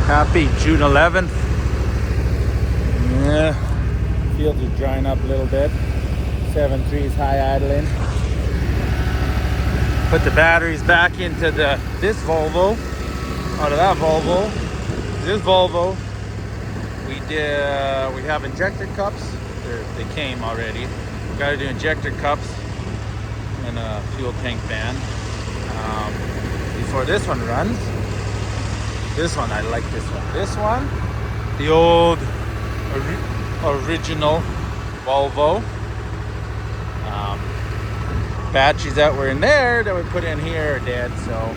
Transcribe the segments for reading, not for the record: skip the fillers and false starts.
Happy June 11th. Yeah, fields are drying up a little bit. 7.3 is high idling. Put the batteries back into this Volvo. Out of that Volvo. This Volvo. We have injector cups. They came already. We got to do injector cups and a fuel tank fan before this one runs. This one, I like this one. This one, the old original Volvo. Batteries that were in there that we put in here are dead, so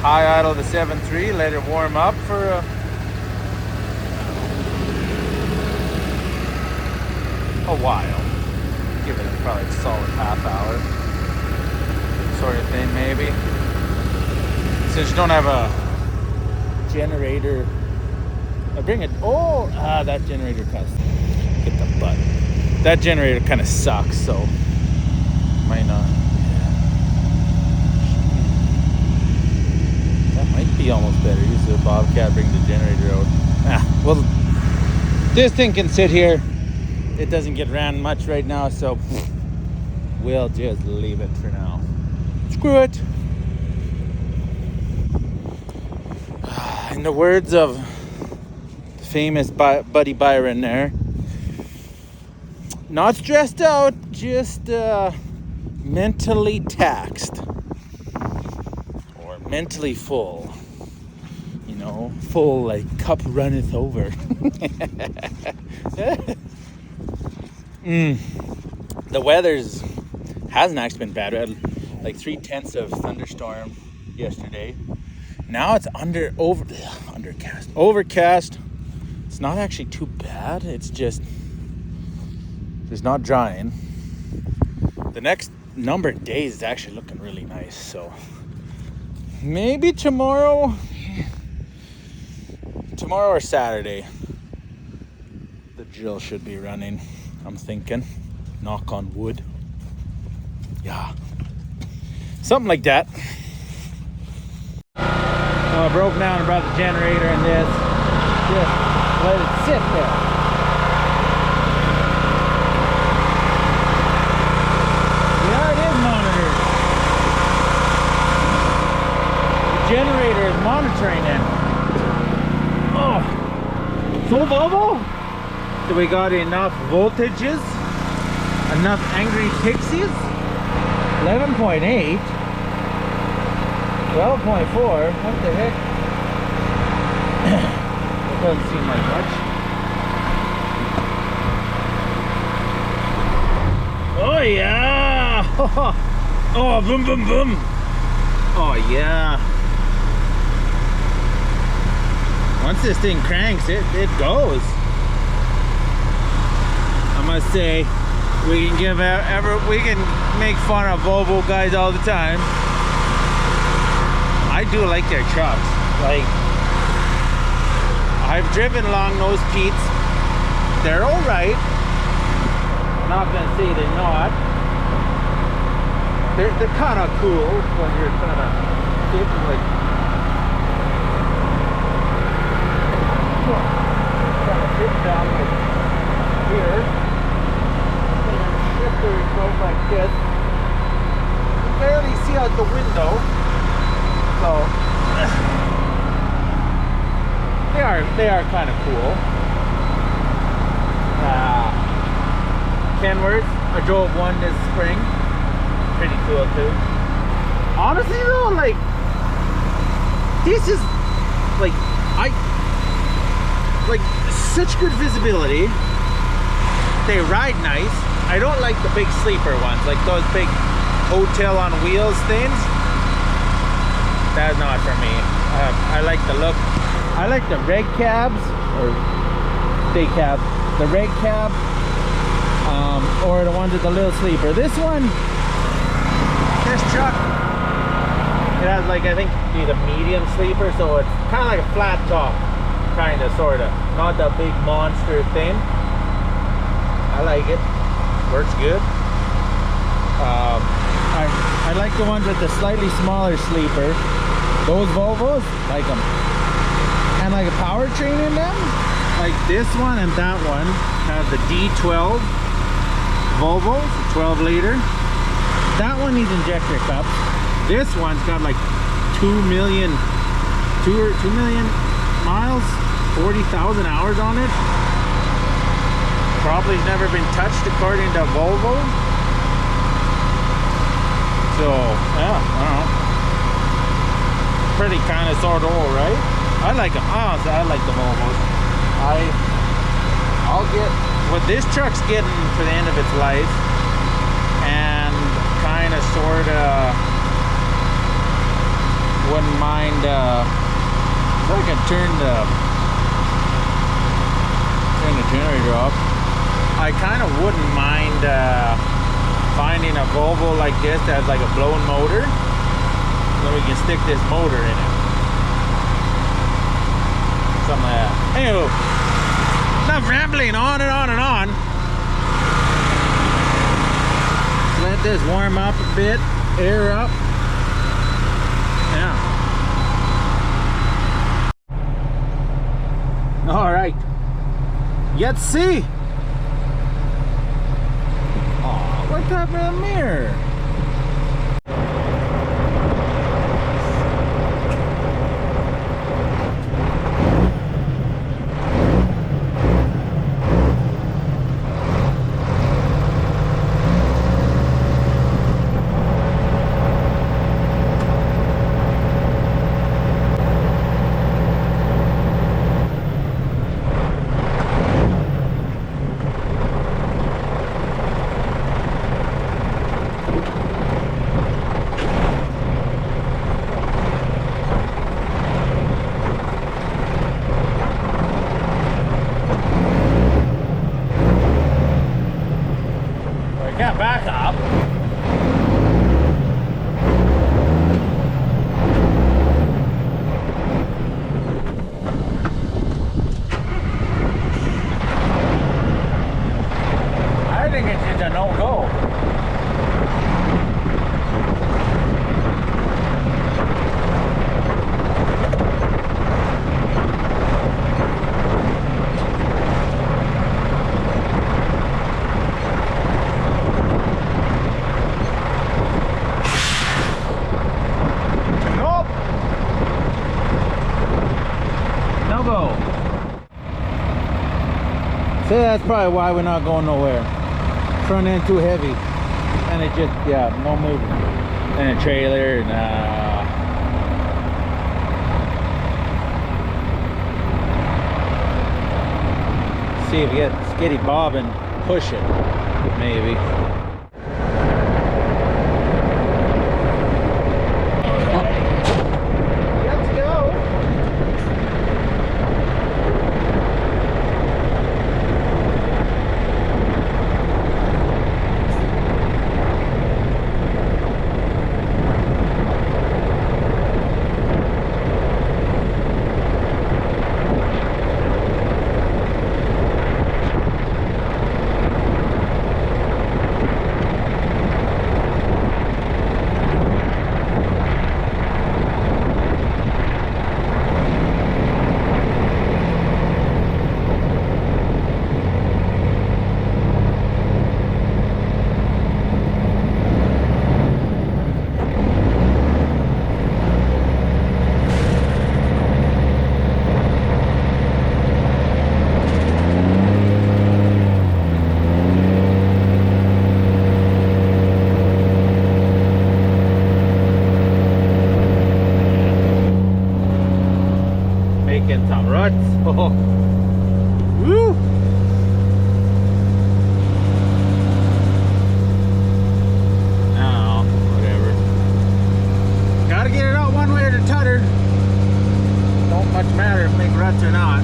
high idle the 7.3, let it warm up for a while. Give it probably a solid half hour sort of thing, maybe. Since you don't have a generator, I bring it. That generator cuts. Get the butt. That generator kind of sucks, so might not. That might be almost better. Use the Bobcat, bring the generator out. Well, this thing can sit here. It doesn't get ran much right now, so we'll just leave it for now. Screw it. In the words of the famous Buddy Byron there, not stressed out, just mentally taxed or mentally full. You know, full like cup runneth over. The weather's hasn't actually been bad. We had like 3/10 of thunderstorm yesterday. Now it's overcast. It's not actually too bad. It's just it's not drying. The next number of days is actually looking really nice. So maybe tomorrow or Saturday, the drill should be running. I'm thinking, knock on wood. Yeah, something like that. I broke down and brought the generator and this. Just let it sit there. Yeah, it is monitored. The generator is monitoring it. Oh, so Volvo? So we got enough voltages, enough angry pixies. 11.8. 12.4, what the heck? It doesn't seem like much. Oh yeah! Oh, boom, boom, boom! Oh yeah! Once this thing cranks, it goes. I must say, we can make fun of Volvo guys all the time. I do like their trucks. Like, I've driven long nose Pete's. They're all right. Not gonna say they're not. They're kind of cool when you're kind of sitting like. Kind of sit down like here. Shifter goes like this. You can barely see out the window. So they are kind of cool. Kenworth, I drove one this spring. Pretty cool too. Honestly though, like this is like such good visibility. They ride nice. I don't like the big sleeper ones, like those big hotel on wheels things. That's not for me. I like the look. I like the red cabs or day cab. The red cab, or the ones with the little sleeper. This one, this truck, it has like I think the medium sleeper, so it's kind of like a flat top, kind of, sort of, not the big monster thing. I like it. Works good. I like the ones with the slightly smaller sleeper. Those Volvos, like them. And like a powertrain in them, like this one and that one have the D12 Volvo, 12 liter. That one needs injector cups. This one's got like 2 million miles, 40,000 hours on it. Probably never been touched according to Volvo. So yeah, I don't know. Pretty kind of sort of old, right? I like them. Honestly, I like the Volvos. I'll get what this truck's getting to the end of its life, and kind of sort of wouldn't mind. If I could turn the generator off, I kind of wouldn't mind finding a Volvo like this that has like a blown motor. Then we can stick this motor in it. Something like that. Anywho, enough rambling on and on and on. Let this warm up a bit, air up. Yeah. All right. Let's see. Oh, what happened to the mirror? Got back up. I think it's just a no-go. So that's probably why we're not going nowhere. Front end too heavy, and it just, yeah, no movement. And a trailer, nah. See if we get Skitty Bob and push it, maybe. Some ruts. Oh. Woo! Now, whatever. Gotta get it out one way or the t'other. Don't much matter if make ruts or not.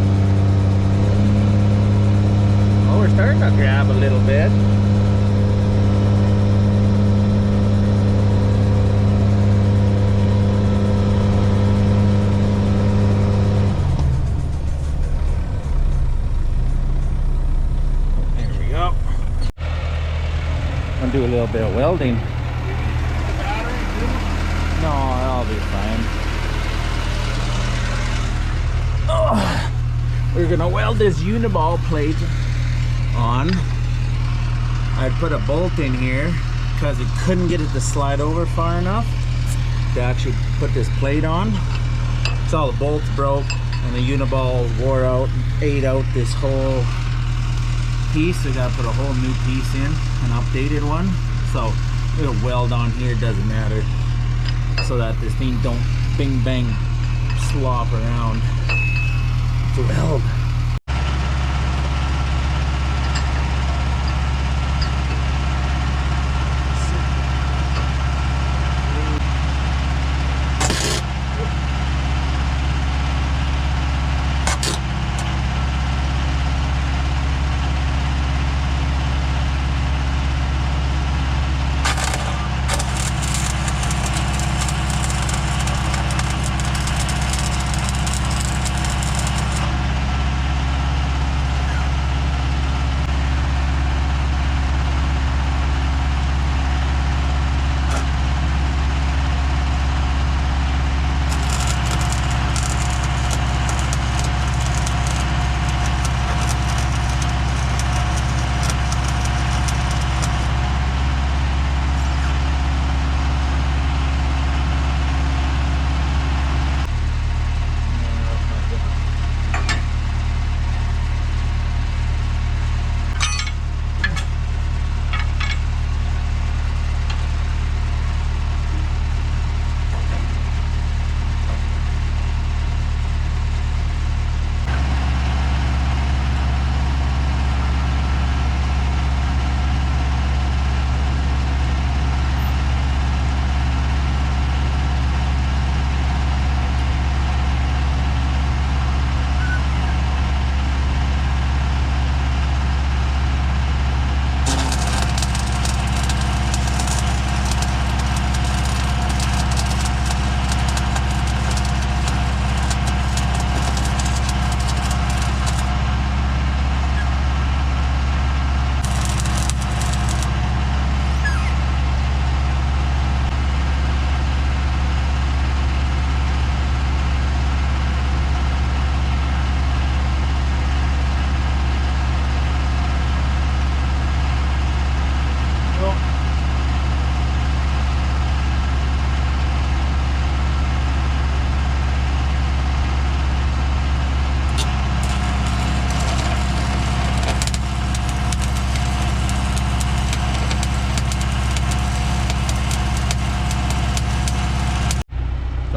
Oh, we're starting to grab a little bit. Do a little bit of welding. No, I'll be fine. we're gonna weld this uniball plate on. I put a bolt in here because it couldn't get it to slide over far enough to actually put this plate on. So all the bolts broke and the uniball wore out, ate out this whole piece. So we gotta put a whole new piece in, an updated one. So we'll weld on here, doesn't matter, so that this thing don't bing bang slop around. To weld.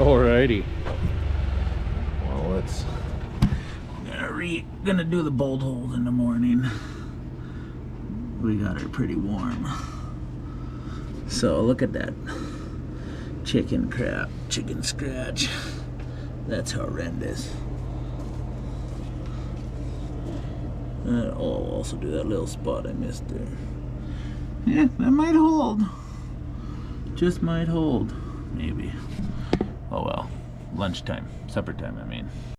Alrighty. Well, let's gonna do the bolt holes in the morning. We got her pretty warm. So look at that chicken crap, chicken scratch. That's horrendous. I'll also do that little spot I missed there. Yeah, that might hold. Just might hold, maybe. Oh well, lunchtime, supper time, I mean.